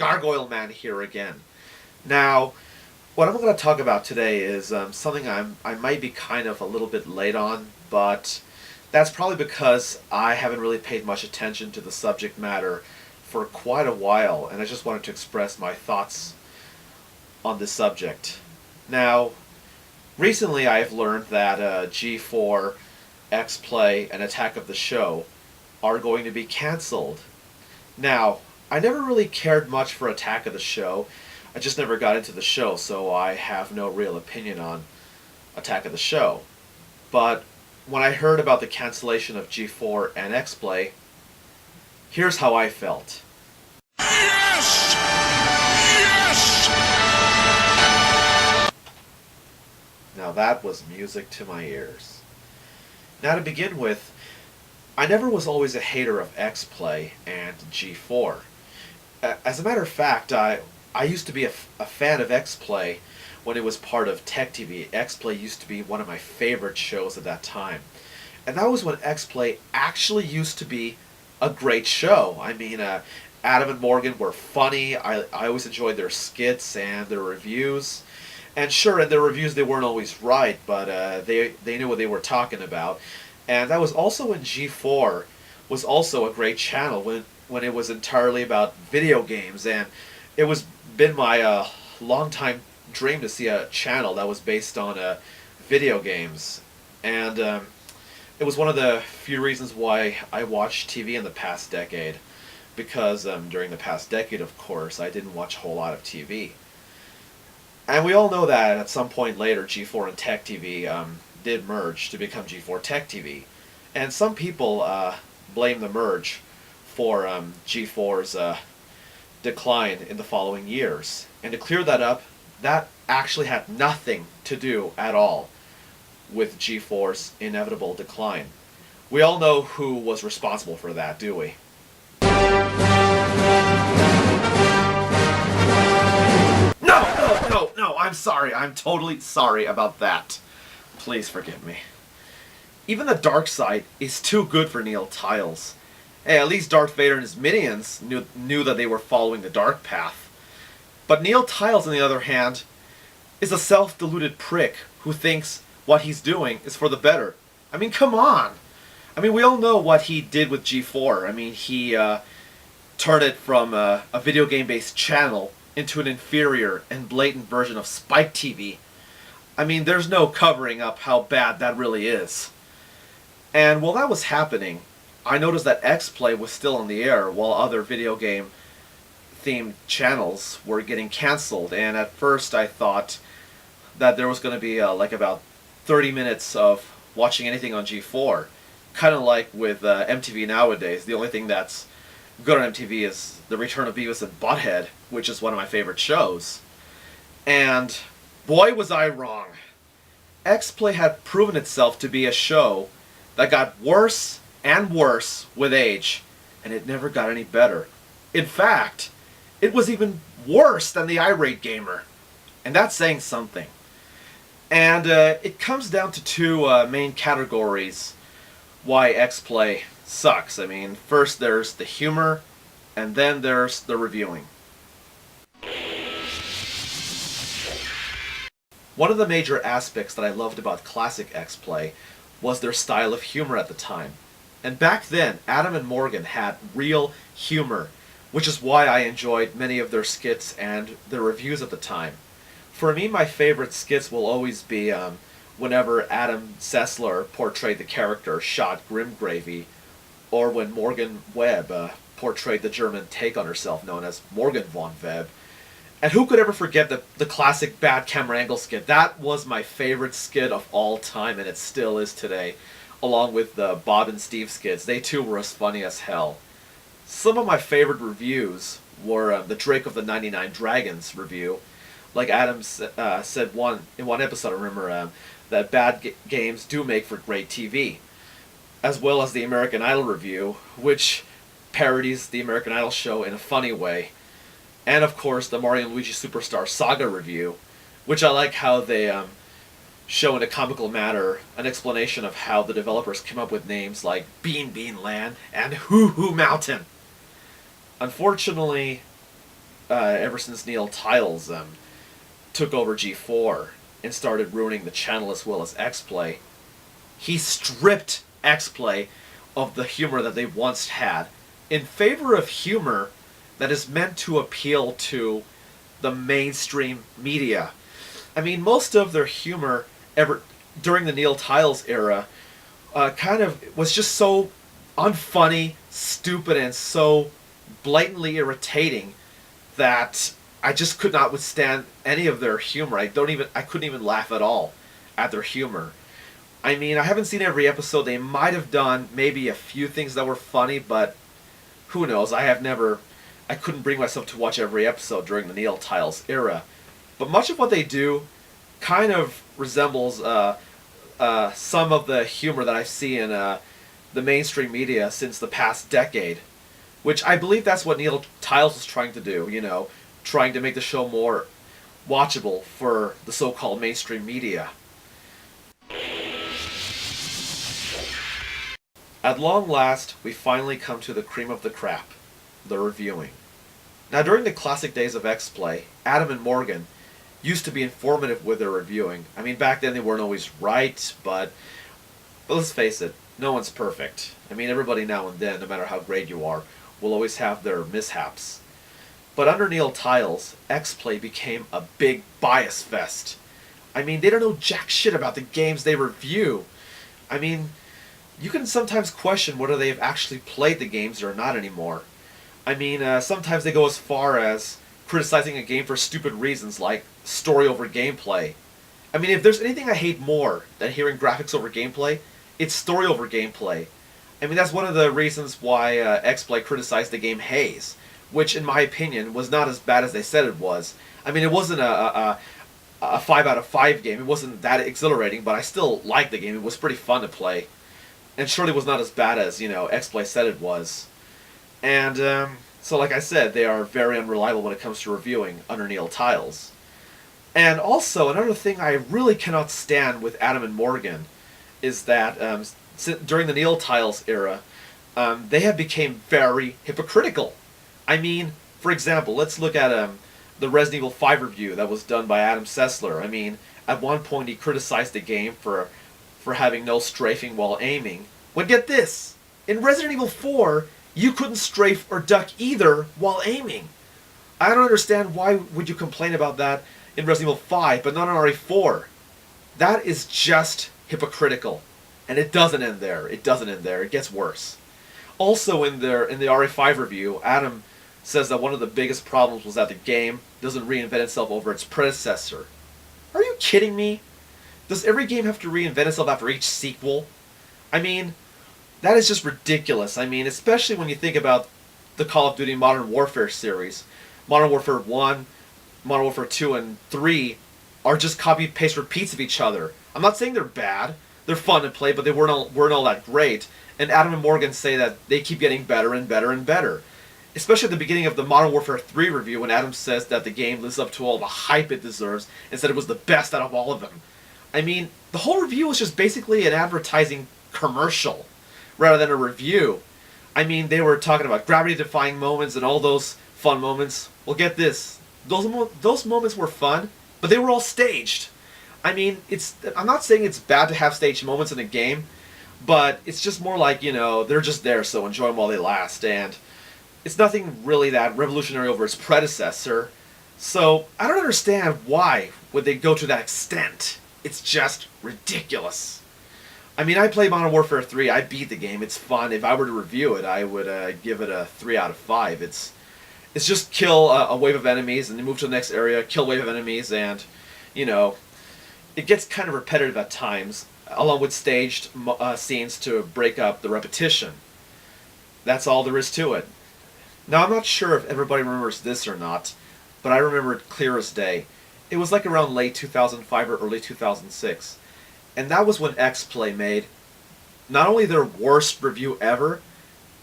Gargoyle Man here again. Now, what I'm going to talk about today is something I might be kind of a little bit late on, but that's probably because I haven't really paid much attention to the subject matter for quite a while, and I just wanted to express my thoughts on this subject. Now, recently I've learned that G4, X-Play, and Attack of the Show are going to be cancelled. Now, I never really cared much for Attack of the Show. I just never got into the show, so I have no real opinion on Attack of the Show. But when I heard about the cancellation of G4 and X-Play, here's how I felt. Yes! Yes! Now that was music to my ears. Now to begin with, I never was always a hater of X-Play and G4. As a matter of fact, I used to be a fan of X-Play when it was part of Tech TV. X-Play used to be one of my favorite shows at that time. And that was when X-Play actually used to be a great show. I mean, Adam and Morgan were funny. I always enjoyed their skits and their reviews. And sure, in their reviews they weren't always right, but they knew what they were talking about. And that was also when G4 was also a great channel, when it was entirely about video games. And it was been my long time dream to see a channel that was based on video games. And it was one of the few reasons why I watched TV in the past decade. Because during the past decade, of course, I didn't watch a whole lot of TV. And we all know that at some point later, G4 and Tech TV did merge to become G4 Tech TV. And some people blame the merge for G4's decline in the following years. And to clear that up, that actually had nothing to do at all with G4's inevitable decline. We all know who was responsible for that, do we? No, I'm sorry. I'm totally sorry about that. Please forgive me. Even the dark side is too good for Neil Tiles. Hey, at least Darth Vader and his minions knew that they were following the dark path. But Neil Tiles, on the other hand, is a self-deluded prick who thinks what he's doing is for the better. I mean, come on! I mean, we all know what he did with G4. I mean, he turned it from a video game-based channel into an inferior and blatant version of Spike TV. I mean, there's no covering up how bad that really is. And while that was happening, I noticed that X-Play was still on the air while other video game themed channels were getting cancelled. And at first I thought that there was going to be like about 30 minutes of watching anything on G4. Kind of like with MTV nowadays. The only thing that's good on MTV is The Return of Beavis and Butthead, which is one of my favorite shows. And boy was I wrong. X-Play had proven itself to be a show that got worse and worse with age, and it never got any better. In fact, it was even worse than the Irate Gamer, and that's saying something. And it comes down to two main categories why X-Play sucks. I mean, first there's the humor, and then there's the reviewing. One of the major aspects that I loved about classic X-Play was their style of humor at the time. And back then, Adam and Morgan had real humor, which is why I enjoyed many of their skits and their reviews at the time. For me, my favorite skits will always be whenever Adam Sessler portrayed the character Shot Grimgravy, or when Morgan Webb portrayed the German take on herself known as Morgan von Webb. And who could ever forget the classic bad camera angle skit? That was my favorite skit of all time, and it still is today, along with the Bob and Steve skits. They too were as funny as hell. Some of my favorite reviews were the Drake of the 99 Dragons review. Like Adam said in one episode, I remember, that bad games do make for great TV. As well as the American Idol review, which parodies the American Idol show in a funny way. And of course, the Mario and Luigi Superstar Saga review, which I like how they show in a comical manner an explanation of how the developers came up with names like Bean Land and Hoo Hoo Mountain. Unfortunately, ever since Neil Tiles took over G4 and started ruining the channel as well as X-Play. He stripped X-Play of the humor that they once had in favor of humor that is meant to appeal to the mainstream media. I mean, most of their humor ever during the Neil Tiles era kind of was just so unfunny, stupid, and so blatantly irritating that I just could not withstand any of their humor. I couldn't even laugh at all at their humor. I mean, I haven't seen every episode. They might have done maybe a few things that were funny, but who knows? I couldn't bring myself to watch every episode during the Neil Tiles era. But much of what they do kind of resembles some of the humor that I see in the mainstream media since the past decade. Which I believe that's what Neil Tiles was trying to do, trying to make the show more watchable for the so-called mainstream media. At long last, we finally come to the cream of the crop, the reviewing. Now, during the classic days of X-Play, Adam and Morgan used to be informative with their reviewing. I mean, back then they weren't always right, but let's face it, no one's perfect. I mean, everybody now and then, no matter how great you are, will always have their mishaps. But under Neil Tiles, X-Play became a big bias fest. I mean, they don't know jack shit about the games they review. I mean, you can sometimes question whether they've actually played the games or not anymore. I mean, sometimes they go as far as criticizing a game for stupid reasons like story over gameplay. I mean, if there's anything I hate more than hearing graphics over gameplay, it's story over gameplay. I mean, that's one of the reasons why X-Play criticized the game Haze, which, in my opinion, was not as bad as they said it was. I mean, it wasn't a 5 out of 5 game. It wasn't that exhilarating, but I still liked the game. It was pretty fun to play. And surely was not as bad as, X-Play said it was. And, so like I said, they are very unreliable when it comes to reviewing under Neil Tiles. And also, another thing I really cannot stand with Adam and Morgan is that during the Neil Tiles era, they have become very hypocritical. I mean, for example, let's look at the Resident Evil 5 review that was done by Adam Sessler. I mean, at one point he criticized the game for having no strafing while aiming. But get this! In Resident Evil 4, you couldn't strafe or duck either while aiming. I don't understand why would you complain about that in Resident Evil 5, but not on RE4. That is just hypocritical. And it doesn't end there. It doesn't end there. It gets worse. Also in the RE5 review, Adam says that one of the biggest problems was that the game doesn't reinvent itself over its predecessor. Are you kidding me? Does every game have to reinvent itself after each sequel? I mean, that is just ridiculous. I mean, especially when you think about the Call of Duty Modern Warfare series. Modern Warfare 1, Modern Warfare 2, and 3 are just copy-paste repeats of each other. I'm not saying they're bad. They're fun to play, but they weren't all that great. And Adam and Morgan say that they keep getting better and better and better. Especially at the beginning of the Modern Warfare 3 review when Adam says that the game lives up to all the hype it deserves and said it was the best out of all of them. I mean, the whole review was just basically an advertising commercial rather than a review. I mean, they were talking about gravity-defying moments and all those fun moments. Well, get this. Those moments were fun, but they were all staged. I mean, I'm not saying it's bad to have staged moments in a game, but it's just more like, they're just there, so enjoy them while they last. And it's nothing really that revolutionary over its predecessor. So I don't understand why would they go to that extent. It's just ridiculous. I mean, I played Modern Warfare 3. I beat the game. It's fun. If I were to review it, I would give it a 3 out of 5. It's just kill a wave of enemies and then move to the next area, kill a wave of enemies, and, it gets kind of repetitive at times, along with staged scenes to break up the repetition. That's all there is to it. Now, I'm not sure if everybody remembers this or not, but I remember it clear as day. It was like around late 2005 or early 2006. And that was when X-Play made not only their worst review ever,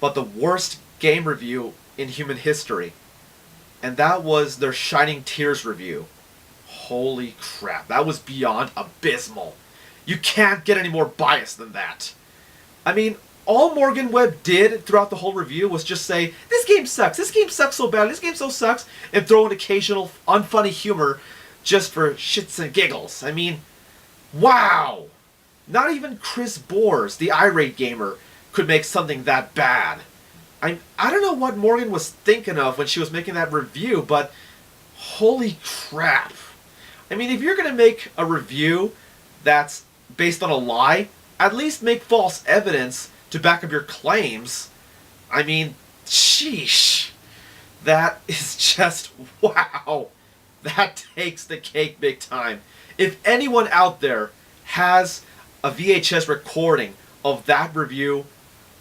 but the worst game review in human history. And that was their Shining Tears review. Holy crap, that was beyond abysmal. You can't get any more biased than that. I mean, all Morgan Webb did throughout the whole review was just say, this game sucks so bad, this game so sucks, and throw an occasional unfunny humor just for shits and giggles. I mean, wow! Not even Chris Bores, the irate gamer, could make something that bad. I don't know what Morgan was thinking of when she was making that review, but holy crap. I mean, if you're going to make a review that's based on a lie, at least make false evidence to back up your claims. I mean, sheesh. That is just, wow. That takes the cake big time. If anyone out there has a VHS recording of that review,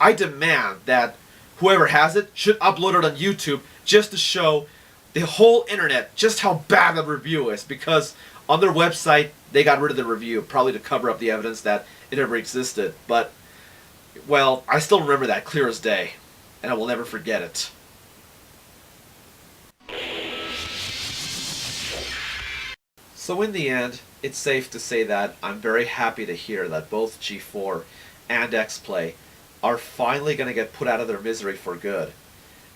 I demand that whoever has it should upload it on YouTube just to show the whole internet just how bad the review is, because on their website they got rid of the review, probably to cover up the evidence that it ever existed. But, well, I still remember that clear as day, and I will never forget it. So in the end, it's safe to say that I'm very happy to hear that both G4 and X-Play are finally going to get put out of their misery for good.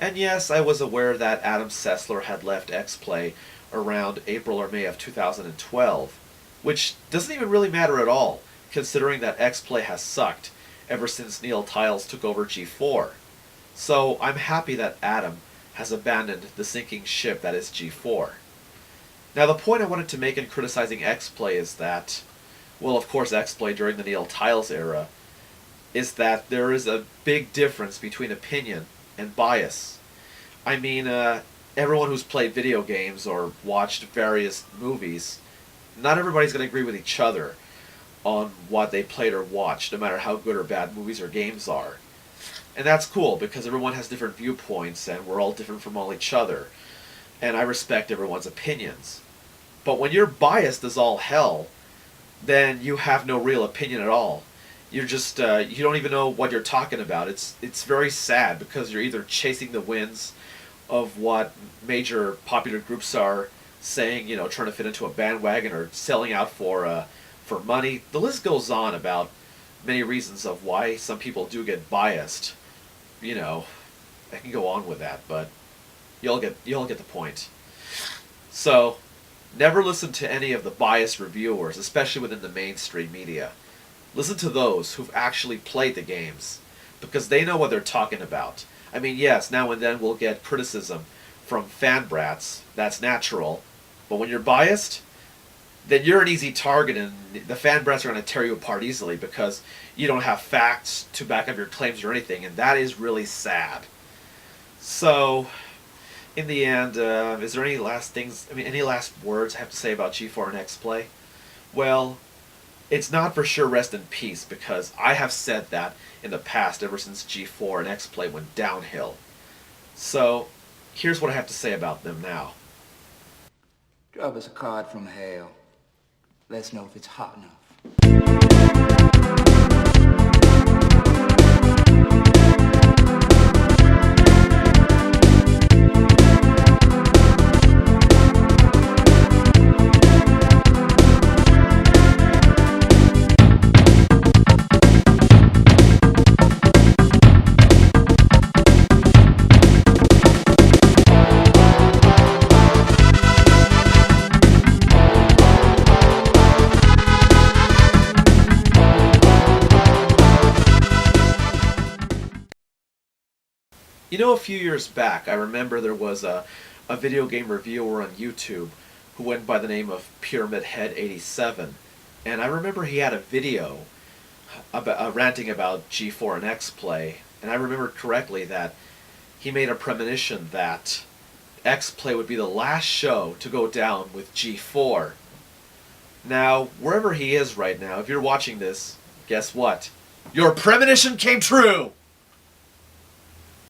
And yes, I was aware that Adam Sessler had left X-Play around April or May of 2012, which doesn't even really matter at all, considering that X-Play has sucked ever since Neil Tiles took over G4. So I'm happy that Adam has abandoned the sinking ship that is G4. Now the point I wanted to make in criticizing X-Play is that, well, of course X-Play during the Neil Tiles era, is that there is a big difference between opinion and bias. I mean, everyone who's played video games or watched various movies, not everybody's going to agree with each other on what they played or watched, no matter how good or bad movies or games are. And that's cool, because everyone has different viewpoints, and we're all different from all each other. And I respect everyone's opinions. But when you're biased as all hell, then you have no real opinion at all. You're just, you don't even know what you're talking about. It's very sad, because you're either chasing the winds of what major popular groups are saying, you know, trying to fit into a bandwagon, or selling out for money. The list goes on about many reasons of why some people do get biased. You know, I can go on with that, but you'll get the point. So, never listen to any of the biased reviewers, especially within the mainstream media. Listen to those who've actually played the games, because they know what they're talking about. I mean, yes, now and then we'll get criticism from fan brats. That's natural. But when you're biased, then you're an easy target, and the fan brats are going to tear you apart easily, because you don't have facts to back up your claims or anything, and that is really sad. So, in the end, is there any last things, any last words I have to say about G4 and X-Play? Well, it's not for sure rest in peace, because I have said that in the past ever since G4 and X-Play went downhill. So, here's what I have to say about them now. Drop us a card from hell. Let's know if it's hot enough. You know, a few years back, I remember there was a video game reviewer on YouTube who went by the name of Pyramid Head 87, and I remember he had a video about, ranting about G4 and X-Play, and I remember correctly that he made a premonition that X-Play would be the last show to go down with G4. Now, wherever he is right now, if you're watching this, guess what? Your premonition came true!